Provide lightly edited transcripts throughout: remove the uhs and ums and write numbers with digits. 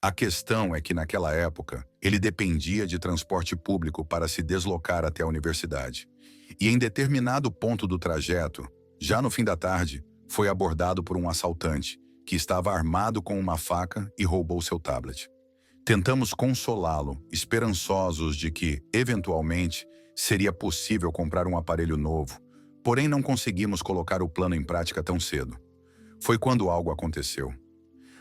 A questão é que naquela época, ele dependia de transporte público para se deslocar até a universidade. E em determinado ponto do trajeto, já no fim da tarde, foi abordado por um assaltante, que estava armado com uma faca e roubou seu tablet. Tentamos consolá-lo, esperançosos de que, eventualmente, seria possível comprar um aparelho novo, porém não conseguimos colocar o plano em prática tão cedo. Foi quando algo aconteceu.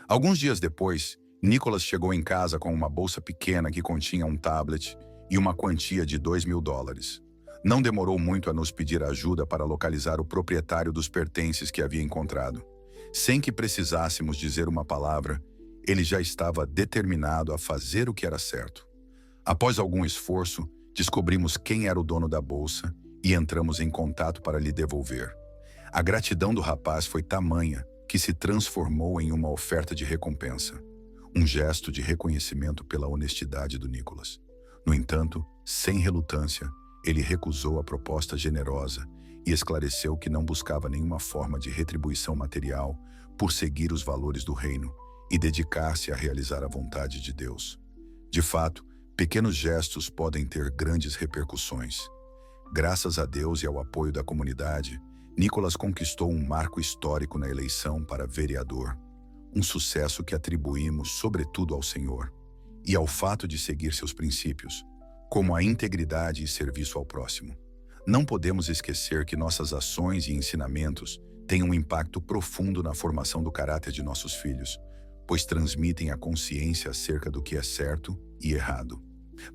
Alguns dias depois, Nicholas chegou em casa com uma bolsa pequena que continha um tablet e uma quantia de US$ 2.000. Não demorou muito a nos pedir ajuda para localizar o proprietário dos pertences que havia encontrado. Sem que precisássemos dizer uma palavra, ele já estava determinado a fazer o que era certo. Após algum esforço, descobrimos quem era o dono da bolsa e entramos em contato para lhe devolver. A gratidão do rapaz foi tamanha que se transformou em uma oferta de recompensa. Um gesto de reconhecimento pela honestidade do Nicholas. No entanto, sem relutância, ele recusou a proposta generosa e esclareceu que não buscava nenhuma forma de retribuição material por seguir os valores do reino e dedicar-se a realizar a vontade de Deus. De fato, pequenos gestos podem ter grandes repercussões. Graças a Deus e ao apoio da comunidade, Nicholas conquistou um marco histórico na eleição para vereador, um sucesso que atribuímos sobretudo ao Senhor e ao fato de seguir seus princípios, como a integridade e serviço ao próximo. Não podemos esquecer que nossas ações e ensinamentos têm um impacto profundo na formação do caráter de nossos filhos, pois transmitem a consciência acerca do que é certo e errado.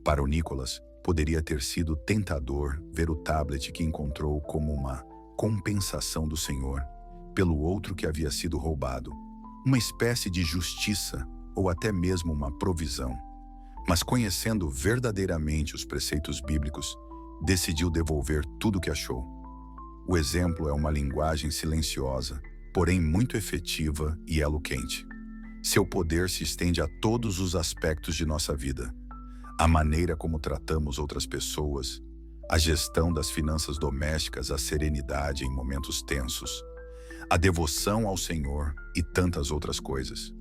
Para o Nicholas, poderia ter sido tentador ver o tablet que encontrou como uma compensação do Senhor pelo outro que havia sido roubado, uma espécie de justiça ou até mesmo uma provisão. Mas conhecendo verdadeiramente os preceitos bíblicos, decidiu devolver tudo o que achou. O exemplo é uma linguagem silenciosa, porém muito efetiva e elo quente. Seu poder se estende a todos os aspectos de nossa vida. A maneira como tratamos outras pessoas, a gestão das finanças domésticas, a serenidade em momentos tensos, a devoção ao Senhor e tantas outras coisas.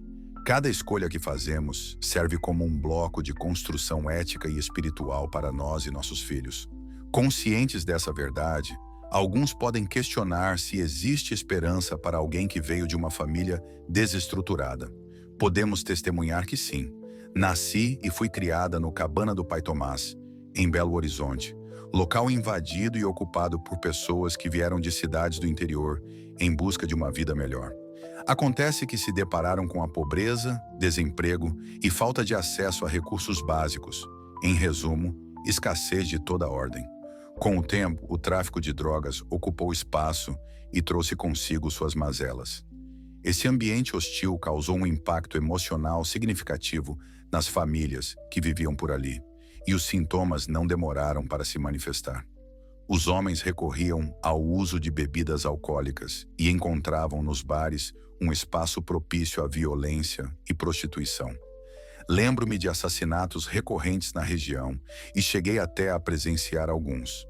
Cada escolha que fazemos serve como um bloco de construção ética e espiritual para nós e nossos filhos. Conscientes dessa verdade, alguns podem questionar se existe esperança para alguém que veio de uma família desestruturada. Podemos testemunhar que sim. Nasci e fui criada no Cabana do Pai Tomás, em Belo Horizonte, local invadido e ocupado por pessoas que vieram de cidades do interior em busca de uma vida melhor. Acontece que se depararam com a pobreza, desemprego e falta de acesso a recursos básicos. Em resumo, escassez de toda ordem. Com o tempo, o tráfico de drogas ocupou espaço e trouxe consigo suas mazelas. Esse ambiente hostil causou um impacto emocional significativo nas famílias que viviam por ali, e os sintomas não demoraram para se manifestar. Os homens recorriam ao uso de bebidas alcoólicas e encontravam nos bares um espaço propício à violência e prostituição. Lembro-me de assassinatos recorrentes na região e cheguei até a presenciar alguns.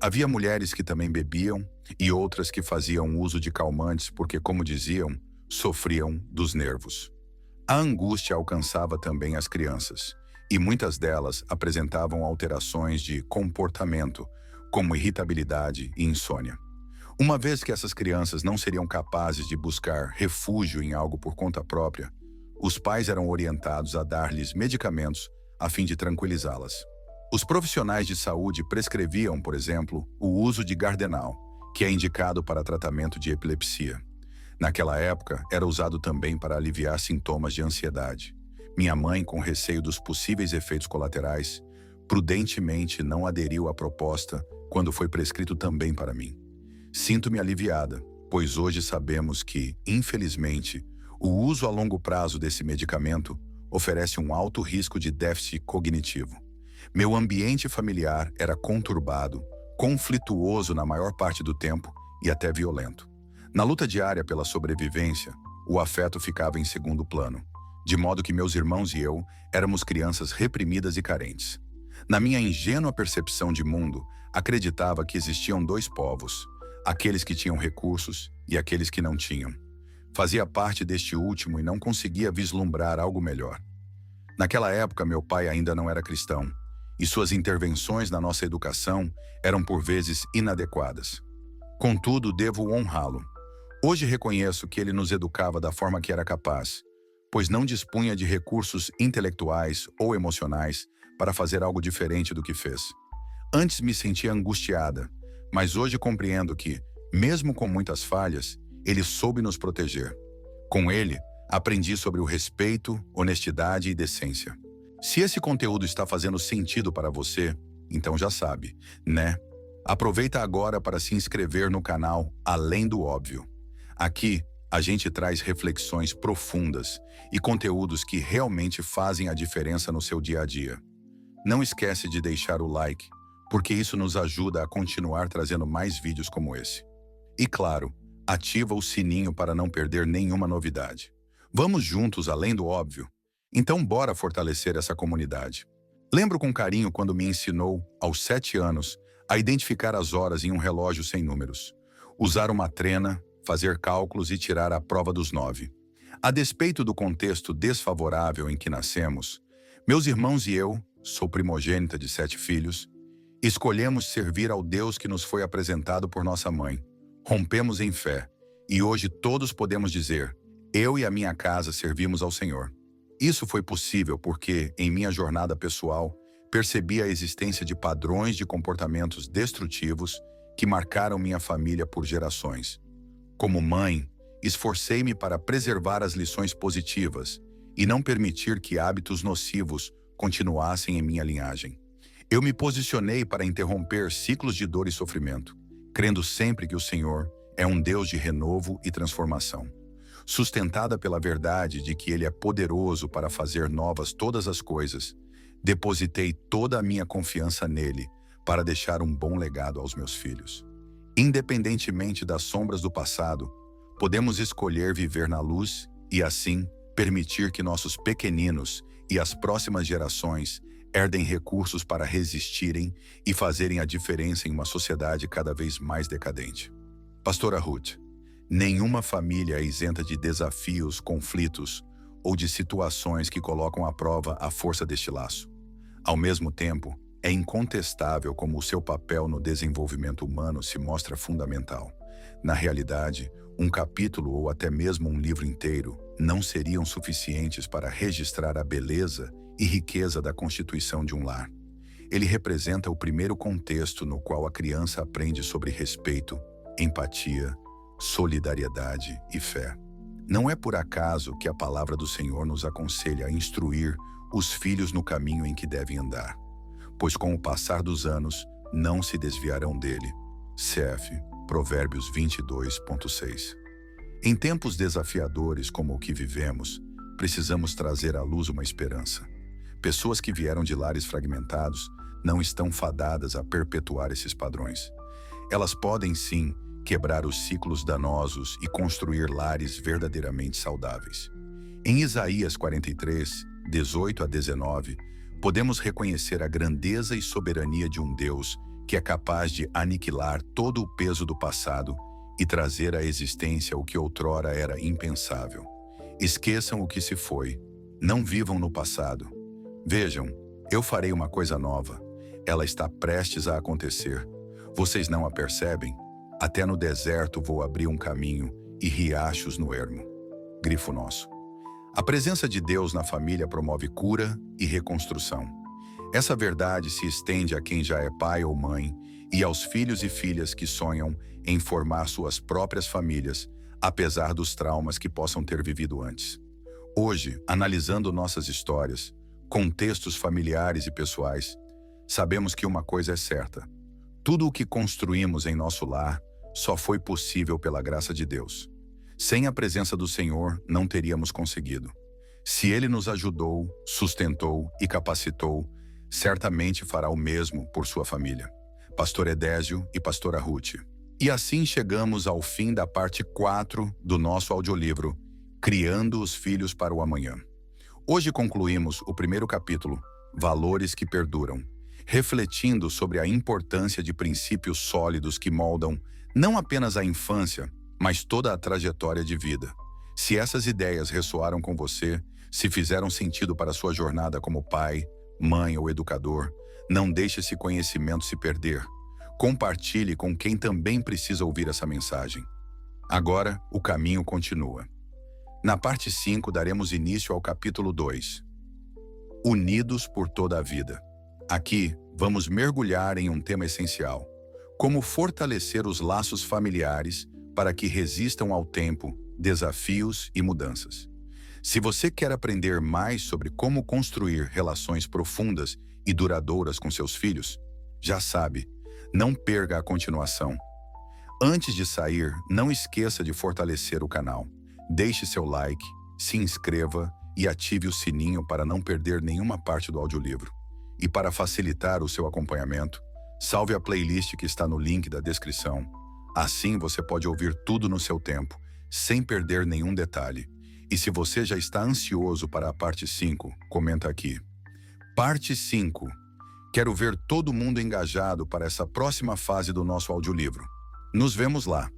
Havia mulheres que também bebiam e outras que faziam uso de calmantes porque, como diziam, sofriam dos nervos. A angústia alcançava também as crianças, e muitas delas apresentavam alterações de comportamento, como irritabilidade e insônia. Uma vez que essas crianças não seriam capazes de buscar refúgio em algo por conta própria, os pais eram orientados a dar-lhes medicamentos a fim de tranquilizá-las. Os profissionais de saúde prescreviam, por exemplo, o uso de Gardenal, que é indicado para tratamento de epilepsia. Naquela época, era usado também para aliviar sintomas de ansiedade. Minha mãe, com receio dos possíveis efeitos colaterais, prudentemente não aderiu à proposta quando foi prescrito também para mim. Sinto-me aliviada, pois hoje sabemos que, infelizmente, o uso a longo prazo desse medicamento oferece um alto risco de déficit cognitivo. Meu ambiente familiar era conturbado, conflituoso na maior parte do tempo e até violento. Na luta diária pela sobrevivência, o afeto ficava em segundo plano, de modo que meus irmãos e eu éramos crianças reprimidas e carentes. Na minha ingênua percepção de mundo, acreditava que existiam dois povos, aqueles que tinham recursos e aqueles que não tinham. Fazia parte deste último e não conseguia vislumbrar algo melhor. Naquela época, meu pai ainda não era cristão, e suas intervenções na nossa educação eram por vezes inadequadas. Contudo, devo honrá-lo. Hoje reconheço que ele nos educava da forma que era capaz, pois não dispunha de recursos intelectuais ou emocionais para fazer algo diferente do que fez. Antes me sentia angustiada, mas hoje compreendo que, mesmo com muitas falhas, ele soube nos proteger. Com ele, aprendi sobre o respeito, honestidade e decência. Se esse conteúdo está fazendo sentido para você, então já sabe, né? Aproveita agora para se inscrever no canal Além do Óbvio. Aqui, a gente traz reflexões profundas e conteúdos que realmente fazem a diferença no seu dia a dia. Não esquece de deixar o like, porque isso nos ajuda a continuar trazendo mais vídeos como esse. E claro, ativa o sininho para não perder nenhuma novidade. Vamos juntos além do óbvio? Então bora fortalecer essa comunidade. Lembro com carinho quando me ensinou, aos 7 anos, a identificar as horas em um relógio sem números, usar uma trena, fazer cálculos e tirar a prova dos 9. A despeito do contexto desfavorável em que nascemos, meus irmãos e eu, sou primogênita de 7 filhos, escolhemos servir ao Deus que nos foi apresentado por nossa mãe. Rompemos em fé, e hoje todos podemos dizer, eu e a minha casa servimos ao Senhor. Isso foi possível porque, em minha jornada pessoal, percebi a existência de padrões de comportamentos destrutivos que marcaram minha família por gerações. Como mãe, esforcei-me para preservar as lições positivas e não permitir que hábitos nocivos continuassem em minha linhagem. Eu me posicionei para interromper ciclos de dor e sofrimento, crendo sempre que o Senhor é um Deus de renovo e transformação. Sustentada pela verdade de que Ele é poderoso para fazer novas todas as coisas, depositei toda a minha confiança nele para deixar um bom legado aos meus filhos. Independentemente das sombras do passado, podemos escolher viver na luz e, assim, permitir que nossos pequeninos e as próximas gerações herdem recursos para resistirem e fazerem a diferença em uma sociedade cada vez mais decadente. Pastora Ruth, nenhuma família é isenta de desafios, conflitos ou de situações que colocam à prova a força deste laço. Ao mesmo tempo, é incontestável como o seu papel no desenvolvimento humano se mostra fundamental. Na realidade, um capítulo ou até mesmo um livro inteiro não seriam suficientes para registrar a beleza e riqueza da constituição de um lar. Ele representa o primeiro contexto no qual a criança aprende sobre respeito, empatia, solidariedade e fé. Não é por acaso que a palavra do Senhor nos aconselha a instruir os filhos no caminho em que devem andar, pois com o passar dos anos não se desviarão dele. CF, Provérbios 22.6. Em tempos desafiadores como o que vivemos, precisamos trazer à luz uma esperança. Pessoas que vieram de lares fragmentados não estão fadadas a perpetuar esses padrões. Elas podem, sim, quebrar os ciclos danosos e construir lares verdadeiramente saudáveis. Em Isaías 43, 18 a 19, podemos reconhecer a grandeza e soberania de um Deus que é capaz de aniquilar todo o peso do passado e trazer à existência o que outrora era impensável. Esqueçam o que se foi. Não vivam no passado. Vejam, eu farei uma coisa nova. Ela está prestes a acontecer. Vocês não a percebem? Até no deserto vou abrir um caminho e riachos no ermo. Grifo nosso. A presença de Deus na família promove cura e reconstrução. Essa verdade se estende a quem já é pai ou mãe e aos filhos e filhas que sonham em formar suas próprias famílias, apesar dos traumas que possam ter vivido antes. Hoje, analisando nossas histórias, contextos familiares e pessoais, sabemos que uma coisa é certa. Tudo o que construímos em nosso lar só foi possível pela graça de Deus. Sem a presença do Senhor, não teríamos conseguido. Se Ele nos ajudou, sustentou e capacitou, certamente fará o mesmo por sua família. Pastor Edésio e Pastora Ruth. E assim chegamos ao fim da parte 4 do nosso audiolivro, Criando os Filhos para o Amanhã. Hoje concluímos o primeiro capítulo, Valores que Perduram, refletindo sobre a importância de princípios sólidos que moldam não apenas a infância, mas toda a trajetória de vida. Se essas ideias ressoaram com você, Se fizeram sentido para sua jornada como pai, mãe ou educador, não deixe esse conhecimento se perder. Compartilhe com quem também precisa ouvir essa mensagem. Agora, o caminho continua. Na parte 5, daremos início ao capítulo 2. Unidos por toda a vida. Aqui, vamos mergulhar em um tema essencial: como fortalecer os laços familiares para que resistam ao tempo, desafios e mudanças. Se você quer aprender mais sobre como construir relações profundas e duradouras com seus filhos, já sabe, não perca a continuação. Antes de sair, não esqueça de fortalecer o canal. Deixe seu like, se inscreva e ative o sininho para não perder nenhuma parte do audiolivro. E para facilitar o seu acompanhamento, salve a playlist que está no link da descrição. Assim você pode ouvir tudo no seu tempo, sem perder nenhum detalhe. E se você já está ansioso para a parte 5, comenta aqui. Parte 5. Quero ver todo mundo engajado para essa próxima fase do nosso audiolivro. Nos vemos lá!